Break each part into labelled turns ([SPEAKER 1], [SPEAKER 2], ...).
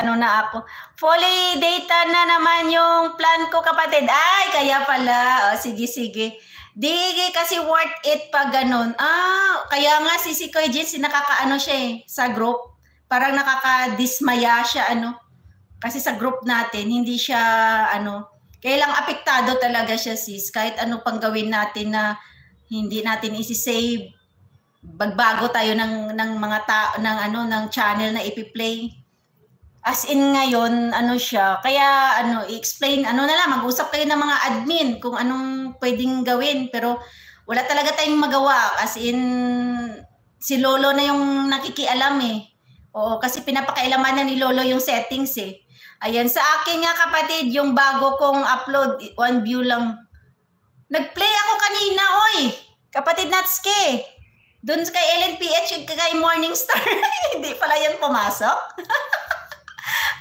[SPEAKER 1] ano na ako. Fully data na naman yung plan ko, kapatid. Ay, kaya pala. O, sige, sige. Di kasi worth it pa ganun. Kaya nga si Koy Jins, nakakaano siya sa group. Parang nakakadismaya siya, Kasi sa group natin, hindi siya, kailang apektado talaga siya, sis. Kahit ano pang gawin natin na hindi natin isi-save. Bagbago tayo ng mga ng channel na ipi-play. As in ngayon, siya. Kaya i-explain, na lang, mag-usap kayo ng mga admin kung anong pwedeng gawin. Pero wala talaga tayong magawa. As in, si Lolo na yung nakikialam eh. Oo, kasi pinapakailaman na ni Lolo yung settings eh. Ayan, sa akin nga kapatid, yung bago kong upload, 1 view lang. Nag-play ako kanina, oy! Kapatid Natsuki. Doon kay LNPH, kay Morningstar. Hindi pala yan pumasok.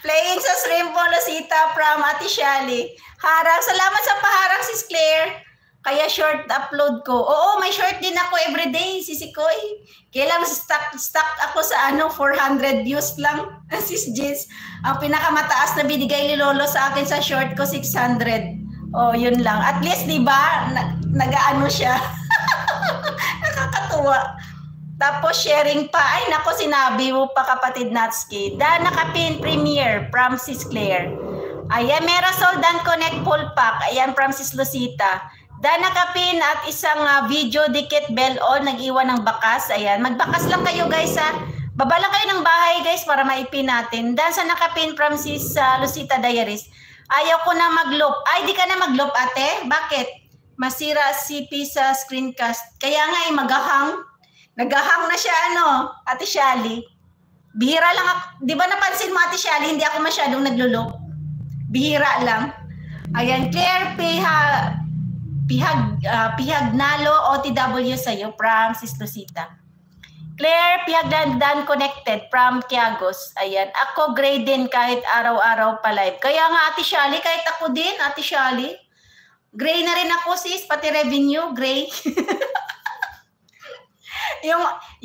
[SPEAKER 1] Playing sa Shrimpo Losita from Ate Shali. Harang. Salamat sa paharang, sis Claire. Kaya short upload ko. Oo, may short din ako everyday, Sisi Koy. Kailang stuck ako sa 400 views lang, sis Jins. Ang pinakamataas na binigay ni Lolo sa akin sa short ko, 600. Oh, yun lang. At least, di ba, nag-ano siya. Nakakatuwa. Tapos sharing pa. Ay, nako, sinabi mo pa, kapatid Natsuki. Nakapin premiere from Sis Claire. Ayan, Merasol Dan Connect full pack. Ayan, from Sis Lucita. Nakapin at isang video dikit bell all. Nag-iwan ng bakas. Ayan, magbakas lang kayo, guys, ha. Baba lang kayo ng bahay, guys, para maipin natin. Sa nakapin from Sis Lucita Diaries. Ayaw ko na mag-loop. Ay, di ka na mag-loop, ate? Bakit? Masira CP sa screencast. Kaya nga, magahang. Nagahang na siya, Ate Shali. Bihira lang ako. Di ba napansin mo, Ate Shali, hindi ako masyadong naglo-loop. Bihira lang. Ayan, Claire Pihagnalo, OTW sa'yo, from Sis Lucita. Claire Piagdan connected from Quiagos. Ayan. Ako grade din kahit araw-araw pa live. Kaya nga, Ate Shali, kahit ako din, Ate Shali. Gray na rin ako, sis. Pati revenue, gray.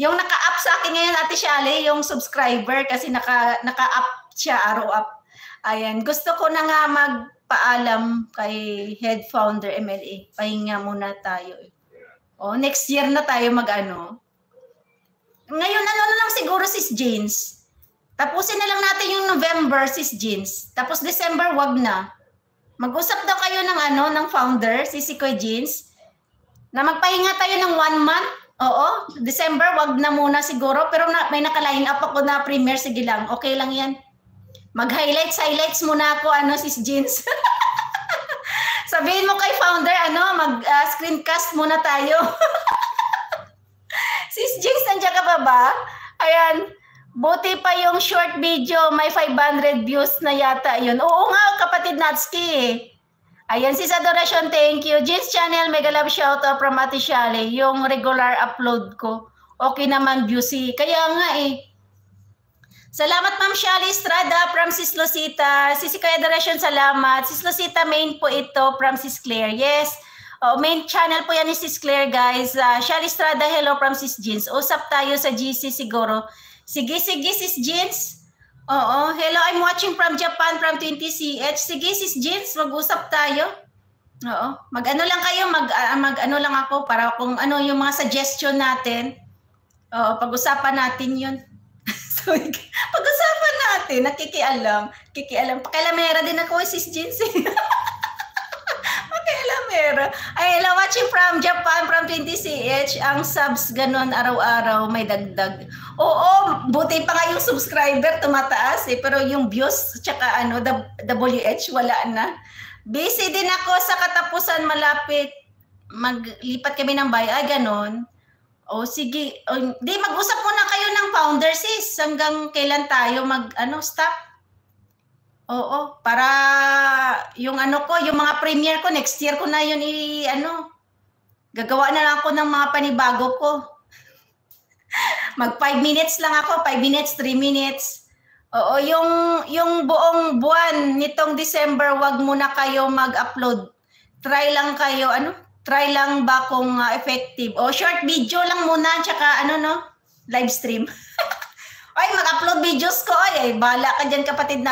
[SPEAKER 1] yung naka-up sa akin ngayon, Ate Shali, yung subscriber, kasi naka-up siya, araw-up. Ayan. Gusto ko na nga magpaalam kay head founder MLA. Pahinga muna tayo. Next year na tayo Ngayon, na lang siguro, sis Jeans. Tapusin na lang natin yung November, sis Jeans. Tapos December, wag na. Mag-usap daw kayo ng founder, sis Koy Jeans, na magpahinga tayo ng 1 month. Oo, December, wag na muna siguro. Pero may naka-line up ako na premiere, sige lang. Okay lang yan. Mag-highlights muna ako, sis Jeans. Sabihin mo kay founder, mag-screencast muna tayo. Sis Jinx, nandiyan ka ba? Ayan, buti pa yung short video, may 500 views na yata yun. Oo nga, kapatid Natsuki. Ayan, sis Adoration, thank you. Jinx channel, mega love shoutout from Ate Shali. Yung regular upload ko. Okay naman, viewsy. Kaya nga Salamat, Ma'am Shali Estrada from Sis Lucita. Sis Adoration, salamat. Sis Lucita, main po ito from Sis Claire. Yes. Main channel po yan ni Sis Claire, guys. Shali Estrada, hello from Sis Jeans. Usap tayo sa GC siguro. Sige, Sis Jeans. Oo, hello, I'm watching from Japan, from 20CH. Sige, Sis Jeans, mag-usap tayo. Oo, mag-ano lang kayo, mag-ano lang ako para kung yung mga suggestion natin. Oo, pag-usapan natin yun. Pag-usapan natin, nakikialam. Pakialamera din ako, Sis Jeans. Ay, hello, watching from Japan, from 20CH. Ang subs, ganun, araw-araw, may dagdag. Oo, buti pa nga yung subscriber, tumataas Pero yung views, tsaka WH, wala na. Busy din ako sa katapusan, malapit. Maglipat kami ng bahay. Ay, ganun. Sige. Di, mag-usap muna kayo ng founder, sis. Hanggang kailan tayo stop? Oo, para yung yung mga premiere ko, next year ko na yun gagawa na lang ako ng mga panibago ko. Mag 5 minutes lang ako, 5 minutes, 3 minutes. Oo, yung buong buwan nitong December, wag muna kayo mag-upload. Try lang kayo, try lang ba kung effective. Short video lang muna, tsaka live stream. Ay, mag-upload videos ko, bahala ka dyan, kapatid na.